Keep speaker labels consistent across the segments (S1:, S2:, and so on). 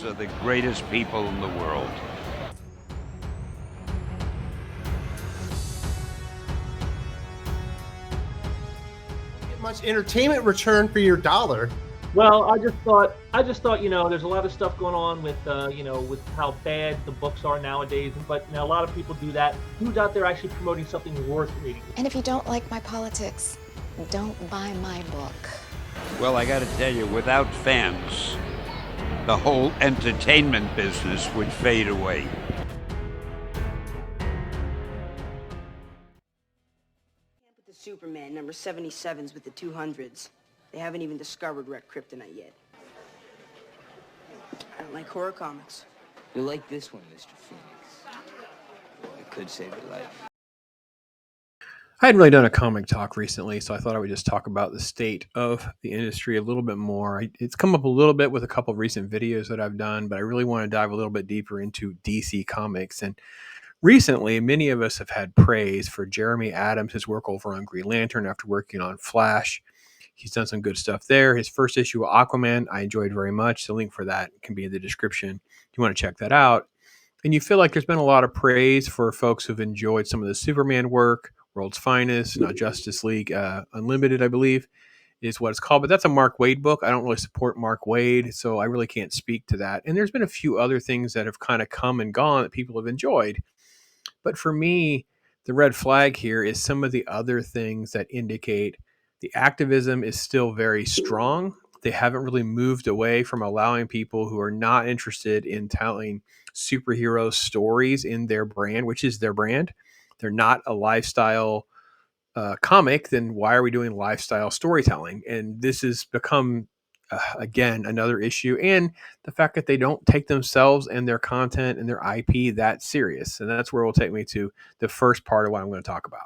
S1: Superheroes are the greatest people in the world.
S2: Get much entertainment return for your dollar.
S3: Well, I just thought, there's a lot of stuff going on with, with how bad the books are nowadays. But a lot of people do that. Who's out there actually promoting something worth reading?
S4: And if you don't like my politics, don't buy my book.
S1: Well, I gotta tell you, without fans, the whole entertainment business would fade away.
S5: With the Superman, number 77s with the 200s. They haven't even discovered Red Kryptonite yet. I don't like horror comics.
S6: You'll like this one, Mr. Phoenix. It could save your life.
S7: I hadn't really done a comic talk recently, so I thought I would just talk about the state of the industry a little bit more. It's come up a little bit with a couple of recent videos that I've done, but I really want to dive a little bit deeper into DC Comics. And recently, many of us have had praise for Jeremy Adams, his work over on Green Lantern after working on Flash. He's done some good stuff there. His first issue of Aquaman, I enjoyed very much. The link for that can be in the description if you want to check that out. And you feel like there's been a lot of praise for folks who've enjoyed some of the Superman work, World's Finest, not Justice League Unlimited, I believe, is what it's called. But that's a Mark Waid book. I don't really support Mark Waid, so I really can't speak to that. And there's been a few other things that have kind of come and gone that people have enjoyed. But for me, the red flag here is some of the other things that indicate the activism is still very strong. They haven't really moved away from allowing people who are not interested in telling superhero stories in their brand, which is their brand. They're not a lifestyle comic. Then why are we doing lifestyle storytelling? And this has become, again, another issue. And the fact that they don't take themselves and their content and their IP that serious. And that's where it will take me to the first part of what I'm going to talk about.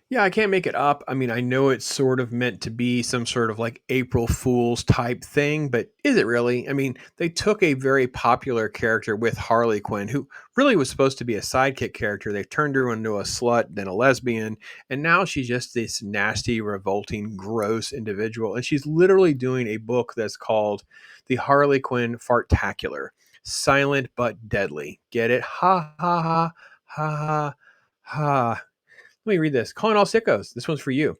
S7: Yeah, I can't make it up. I mean, I know it's sort of meant to be some sort of like April Fool's type thing, but is it really? I mean, they took a very popular character with Harley Quinn, who really was supposed to be a sidekick character. They turned her into a slut, then a lesbian, and now she's just this nasty, revolting, gross individual. And she's literally doing a book that's called The Harley Quinn Fartacular, Silent but Deadly. Get it? Ha, ha, ha, ha, ha, ha. Let me read this. Calling all sickos. This one's for you.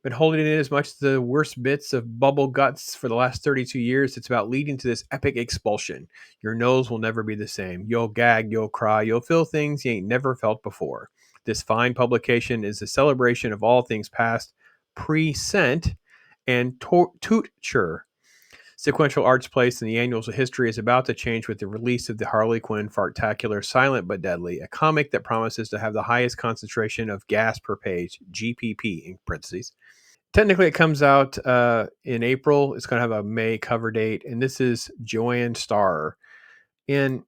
S7: Been holding in as much the worst bits of bubble guts for the last 32 years. It's about leading to this epic expulsion. Your nose will never be the same. You'll gag, you'll cry, you'll feel things you ain't never felt before. This fine publication is a celebration of all things past, present, and future. Sequential arts place in the annals of history is about to change with the release of the Harley Quinn Fartacular, Silent but Deadly, a comic that promises to have the highest concentration of gas per page, GPP in parentheses. Technically, it comes out in April. It's going to have a May cover date, and this is Joanne Starr. And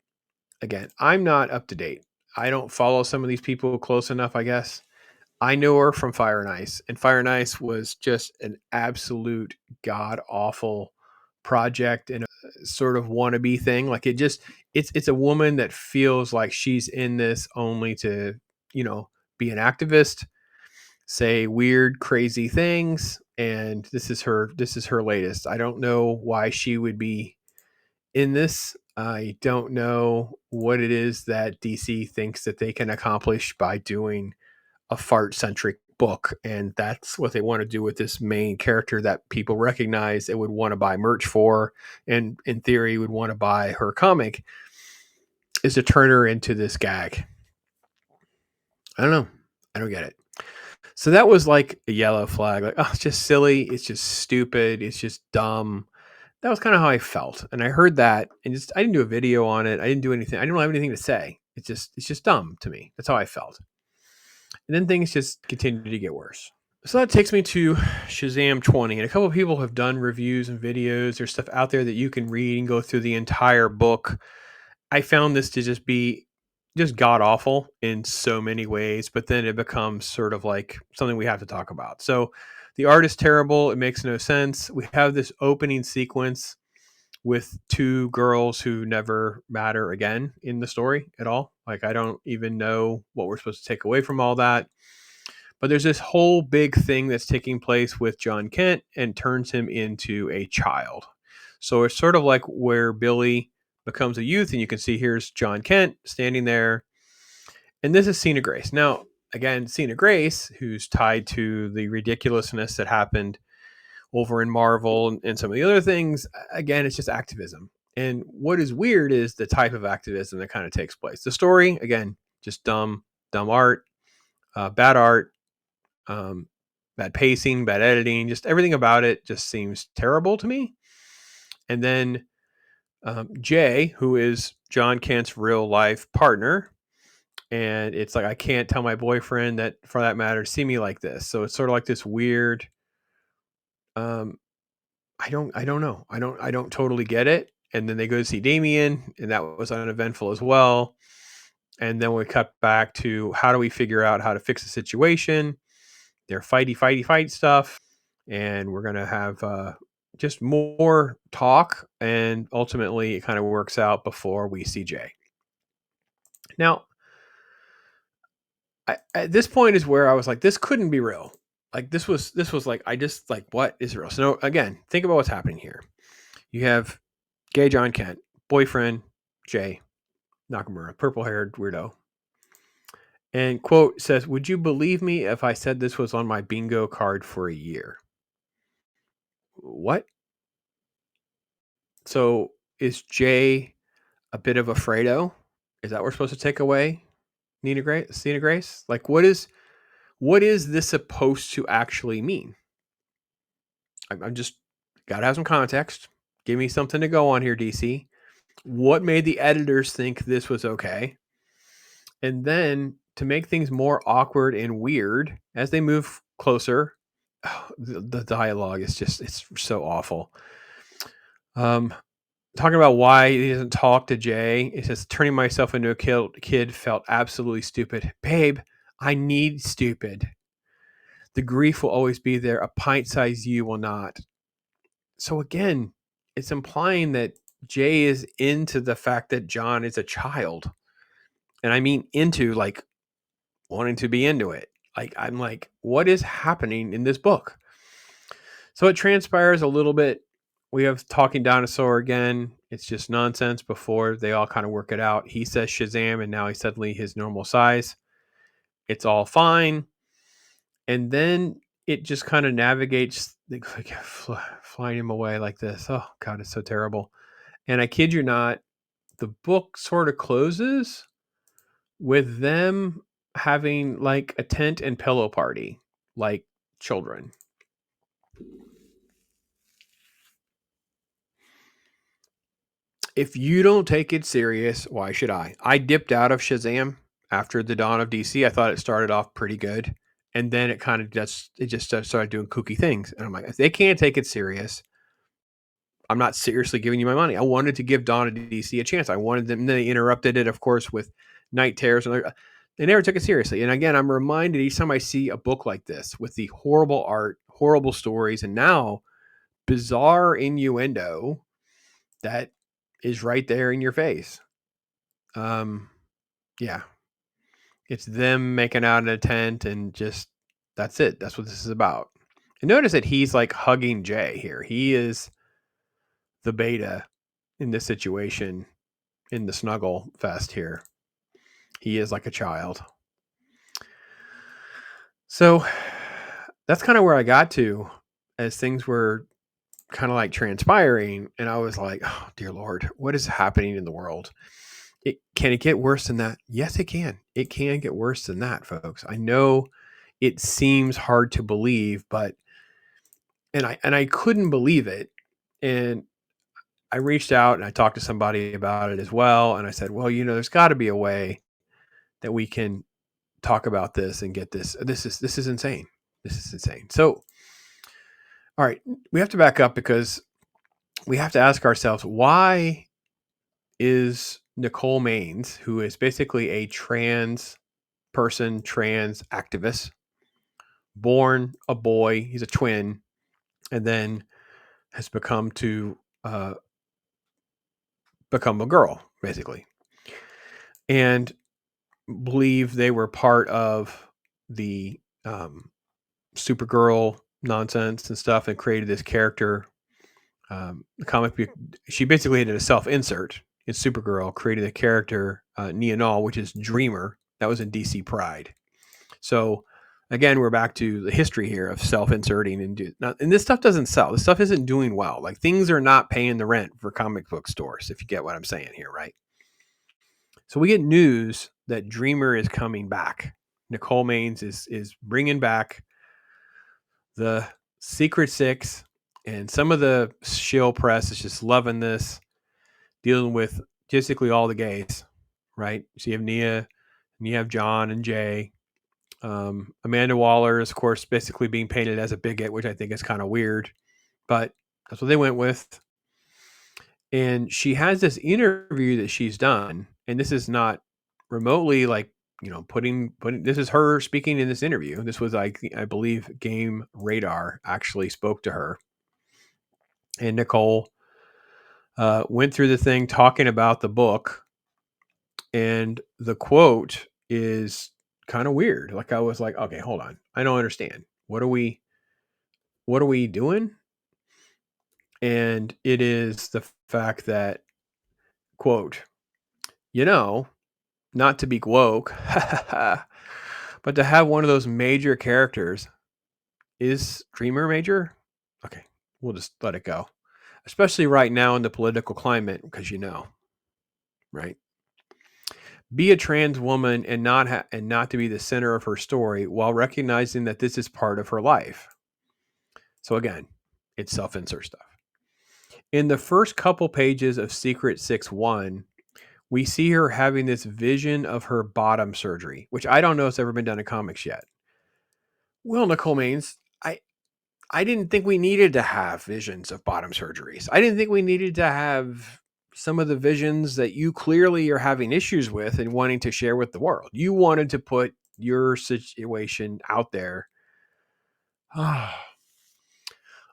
S7: again, I'm not up to date. I don't follow some of these people close enough, I guess. I know her from Fire and Ice, and Fire and Ice was just an absolute god-awful project and a sort of wannabe thing. Like it's a woman that feels like she's in this only to, be an activist, say weird, crazy things. And this is her latest. I don't know why she would be in this. I don't know what it is that DC thinks that they can accomplish by doing a fart centric book, and that's what they want to do with this main character that people recognize and would want to buy merch for, and in theory would want to buy her comic, is to turn her into this gag. I don't know. I don't get it. So that was like a yellow flag. Like, oh, it's just silly. It's just stupid. It's just dumb. That was kind of how I felt. And I heard that and I didn't do a video on it. I didn't do anything. I didn't have anything to say. It's just dumb to me. That's how I felt. And then things just continued to get worse. So that takes me to Shazam 20. And a couple of people have done reviews and videos. There's stuff out there that you can read and go through the entire book. I found this to just be just god-awful in so many ways, but then it becomes sort of like something we have to talk about. So the art is terrible. It makes no sense. We have this opening sequence with two girls who never matter again in the story at all. Like, I don't even know what we're supposed to take away from all that. But there's this whole big thing that's taking place with John Kent and turns him into a child. So it's sort of like where Billy becomes a youth, and you can see here's John Kent standing there. And this is Cena Grace. Now, again, Cena Grace, who's tied to the ridiculousness that happened over in Marvel and some of the other things, again, it's just activism. And what is weird is the type of activism that kind of takes place. The story, again, just dumb art, bad art, bad pacing, bad editing, just everything about it just seems terrible to me. And then Jay, who is John Kent's real life partner, and it's like, I can't tell my boyfriend that, for that matter, see me like this. So it's sort of like this weird, I don't know. I don't totally get it. And then they go to see Damien, and that was uneventful as well. And then we cut back to, how do we figure out how to fix the situation? They're fight stuff. And we're going to have just more talk. And ultimately it kind of works out before we see Jay. Now, at this point is where I was like, this couldn't be real. Like this was like, I just like, what is real? So no, again, think about what's happening here. You have gay John Kent, boyfriend Jay Nakamura, purple-haired weirdo. And quote says, "Would you believe me if I said this was on my bingo card for a year?" What? So is Jay a bit of a Fredo? Is that what we're supposed to take away? Cena Grace? Like, what is this supposed to actually mean? I'm just gotta have some context. Give me something to go on here, DC. What made the editors think this was okay? And then to make things more awkward and weird as they move closer, the dialogue is just, it's so awful. Talking about why he doesn't talk to Jay. It says, turning myself into a kid felt absolutely stupid. Babe, I need stupid. The grief will always be there. A pint-sized you will not. So again, it's implying that Jay is into the fact that John is a child. And I mean into, like, wanting to be into it. Like, I'm like, what is happening in this book? So it transpires a little bit. We have talking dinosaur again. It's just nonsense before they all kind of work it out. He says Shazam, and now he's suddenly his normal size. It's all fine. And then it just kind of navigates, like, flying him away like this. Oh, God, it's so terrible. And I kid you not, the book sort of closes with them having like a tent and pillow party, like children. If you don't take it serious, why should I? I dipped out of Shazam after the dawn of DC. I thought it started off pretty good. And then it kind of just started doing kooky things. And I'm like, if they can't take it serious, I'm not seriously giving you my money. I wanted to give Dawn of DC a chance. I wanted them, and then they interrupted it, of course, with Night Terrors. And they never took it seriously. And again, I'm reminded each time I see a book like this with the horrible art, horrible stories, and now bizarre innuendo that is right there in your face. Yeah. It's them making out in a tent, and just, that's it. That's what this is about. And notice that he's like hugging Jay here. He is the beta in this situation, in the snuggle fest here. He is like a child. So that's kind of where I got to as things were kind of like transpiring. And I was like, oh, dear Lord, what is happening in the world? Can it get worse than that? Yes, it can. It can get worse than that, folks. I know it seems hard to believe, but, and I couldn't believe it. And I reached out and I talked to somebody about it as well. And I said, well, there's got to be a way that we can talk about this and get this. This is insane. This is insane. So, all right, we have to back up because we have to ask ourselves, why is Nicole Maines, who is basically a trans person, trans activist, born a boy, he's a twin, and then has become a girl, basically, and believe they were part of the Supergirl nonsense and stuff, and created this character. The comic book, she basically did a self-insert in Supergirl created a character, Nia Null, which is Dreamer. That was in DC Pride. So again, we're back to the history here of self-inserting and this stuff doesn't sell. This stuff isn't doing well. Like, things are not paying the rent for comic book stores, if you get what I'm saying here, right? So we get news that Dreamer is coming back. Nicole Maines is bringing back the Secret Six, and some of the shill press is just loving this, dealing with basically all the gays, right? So you have Nia, and you have John and Jay. Amanda Waller is, of course, basically being painted as a bigot, which I think is kind of weird, but that's what they went with. And she has this interview that she's done, and this is not remotely like, putting this is her speaking in this interview. This was, I believe, Game Radar actually spoke to her, and Nicole went through the thing talking about the book, and the quote is kind of weird. Like, I was like, okay, hold on, I don't understand. What are we doing? And it is the fact that, quote, not to be woke, but to have one of those major characters. Is Dreamer major? Okay, we'll just let it go. Especially right now in the political climate, because right? Be a trans woman and not to be the center of her story, while recognizing that this is part of her life. So again, it's self-insert stuff. In the first couple pages of Secret 6-1, we see her having this vision of her bottom surgery, which I don't know if it's ever been done in comics yet. Well, Nicole Maines, I didn't think we needed to have visions of bottom surgeries. I didn't think we needed to have some of the visions that you clearly are having issues with and wanting to share with the world. You wanted to put your situation out there.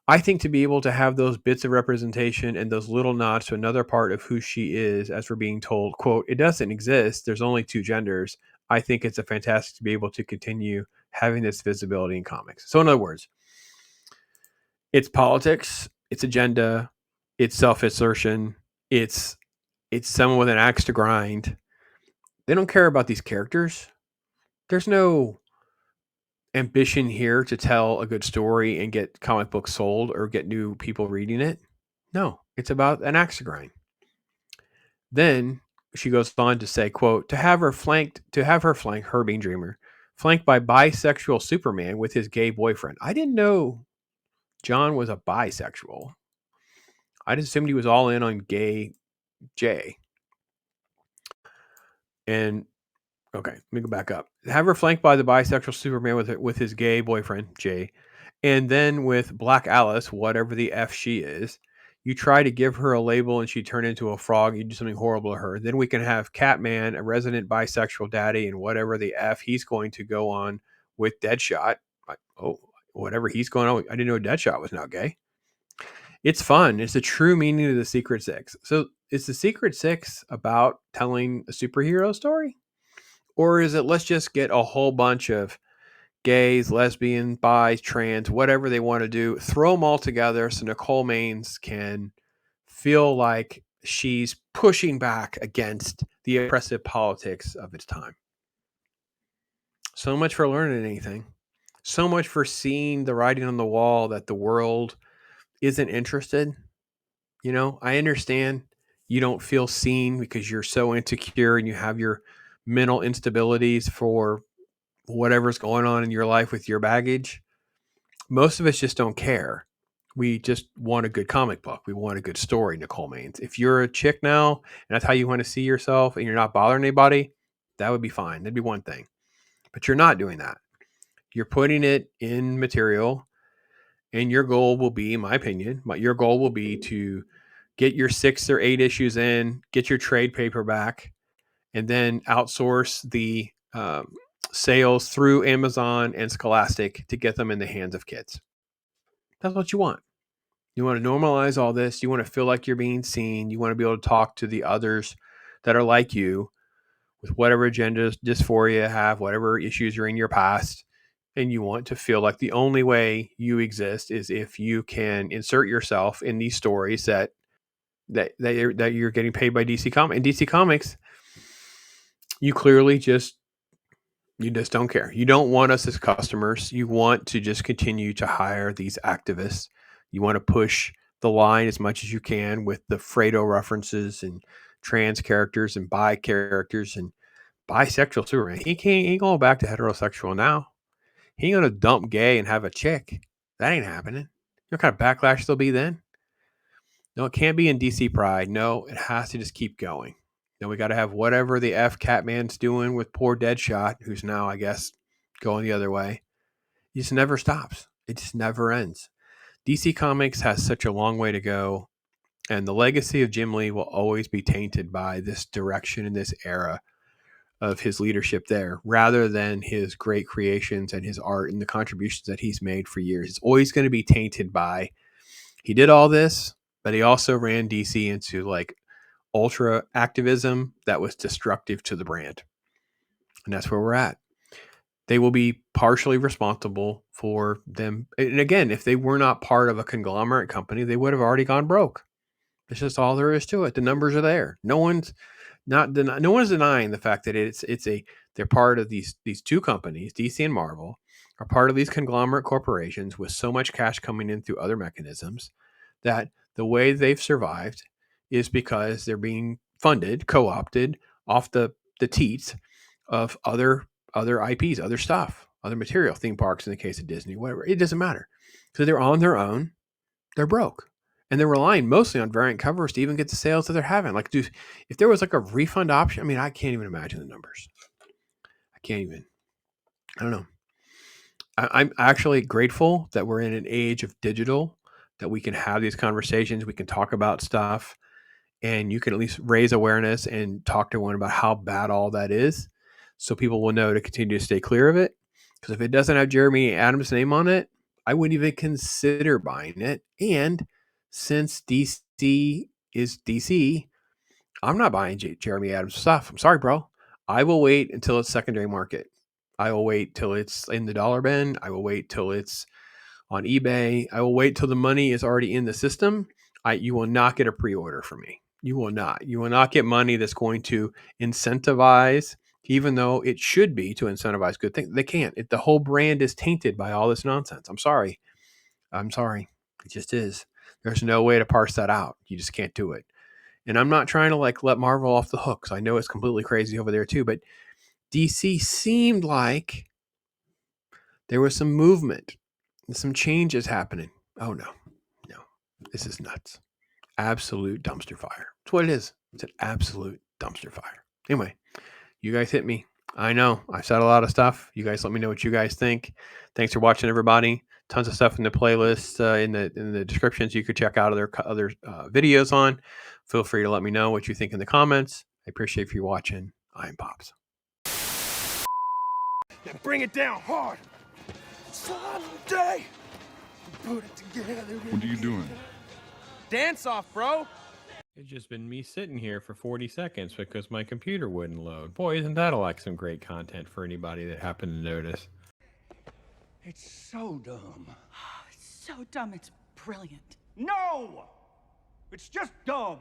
S7: I think to be able to have those bits of representation and those little nods to another part of who she is, as we're being told, quote, it doesn't exist, there's only two genders. I think it's a fantastic to be able to continue having this visibility in comics. So in other words, it's politics, it's agenda, it's self-assertion, it's someone with an axe to grind. They don't care about these characters. There's no ambition here to tell a good story and get comic books sold or get new people reading it. No, it's about an axe to grind. Then she goes on to say, quote, to have her flanked, her being Dreamer, flanked by bisexual Superman with his gay boyfriend. I didn't know John was a bisexual. I just assumed he was all in on gay Jay. And okay, let me go back up. Have her flanked by the bisexual Superman with his gay boyfriend, Jay. And then with Black Alice, whatever the F she is, you try to give her a label and she turned into a frog. You do something horrible to her. Then we can have Catman, a resident bisexual daddy, and whatever the F he's going to go on with Deadshot. Whatever he's going on. I didn't know Deadshot was not gay. It's fun. It's the true meaning of the Secret Six. So is the Secret Six about telling a superhero story? Or is it, let's just get a whole bunch of gays, lesbians, bis, trans, whatever they want to do, throw them all together so Nicole Maines can feel like she's pushing back against the oppressive politics of its time. So much for learning anything. So much for seeing the writing on the wall that the world isn't interested. I understand you don't feel seen because you're so insecure and you have your mental instabilities for whatever's going on in your life with your baggage. Most of us just don't care. We just want a good comic book. We want a good story, Nicole Maines. If you're a chick now and that's how you want to see yourself and you're not bothering anybody, that would be fine. That'd be one thing. But you're not doing that. You're putting it in material, and your goal will be, in my opinion, your goal will be to get your 6 or 8 issues in, get your trade paperback, and then outsource the sales through Amazon and Scholastic to get them in the hands of kids. That's what you want. You want to normalize all this. You want to feel like you're being seen. You want to be able to talk to the others that are like you with whatever agendas, dysphoria you have, whatever issues are in your past. And you want to feel like the only way you exist is if you can insert yourself in these stories that that you're getting paid by DC Comics. And DC Comics, you clearly just don't care. You don't want us as customers. You want to just continue to hire these activists. You want to push the line as much as you can with the Fredo references and trans characters and bi characters and bisexual Superman. He ain't going back to heterosexual now. He ain't going to dump gay and have a chick. That ain't happening. You know what kind of backlash there'll be then? No, it can't be in DC Pride. No, it has to just keep going. Then we got to have whatever the F Catman's doing with poor Deadshot, who's now, I guess, going the other way. It just never stops. It just never ends. DC Comics has such a long way to go, and the legacy of Jim Lee will always be tainted by this direction and this era of his leadership there, rather than his great creations and his art and the contributions that he's made for years. It's always going to be tainted by, he did all this, but he also ran DC into like ultra activism that was destructive to the brand. And that's where we're at. They will be partially responsible for them. And again, if they were not part of a conglomerate company, they would have already gone broke. That's just all there is to it. The numbers are there. No one's denying the fact that they're part of these two companies, DC and Marvel, are part of these conglomerate corporations with so much cash coming in through other mechanisms that the way they've survived is because they're being funded, co-opted off the teats of other IPs, other stuff, other material, theme parks in the case of Disney, whatever. It doesn't matter. So they're on their own. They're broke. And they're relying mostly on variant covers to even get the sales that they're having. Like, dude, if there was like a refund option, I mean, I can't even imagine the numbers. I don't know. I'm actually grateful that we're in an age of digital, that we can have these conversations. We can talk about stuff, and you can at least raise awareness and talk to one about how bad all that is, so people will know to continue to stay clear of it. Because if it doesn't have Jeremy Adams' name on it, I wouldn't even consider buying it. And since DC is DC, I'm not buying Jeremy Adams stuff. I'm sorry, bro. I will wait until it's secondary market. I will wait till it's in the dollar bin. I will wait till it's on eBay. I will wait till the money is already in the system. You will not get a pre-order from me. You will not. You will not get money that's going to incentivize, even though it should be to incentivize good things. They can't. The whole brand is tainted by all this nonsense. I'm sorry. It just is. There's no way to parse that out. You just can't do it. And I'm not trying to like let Marvel off the hook, because I know it's completely crazy over there too. But DC seemed like there was some movement and some changes happening. Oh, no. This is nuts. Absolute dumpster fire. That's what it is. It's an absolute dumpster fire. Anyway, you guys hit me. I know. I've said a lot of stuff. You guys let me know what you guys think. Thanks for watching, everybody. Tons of stuff in the playlist in the descriptions you could check out other videos on. Feel free to let me know what you think in the comments. I appreciate you watching. I am Pops.
S8: Now bring it down hard. Someday, put it together.
S9: What are you doing?
S8: Dance off, bro.
S7: It's just been me sitting here for 40 seconds because my computer wouldn't load. Boy, isn't that like some great content for anybody that happened to notice.
S8: It's so dumb.
S10: It's so dumb, it's brilliant.
S8: No! It's just dumb.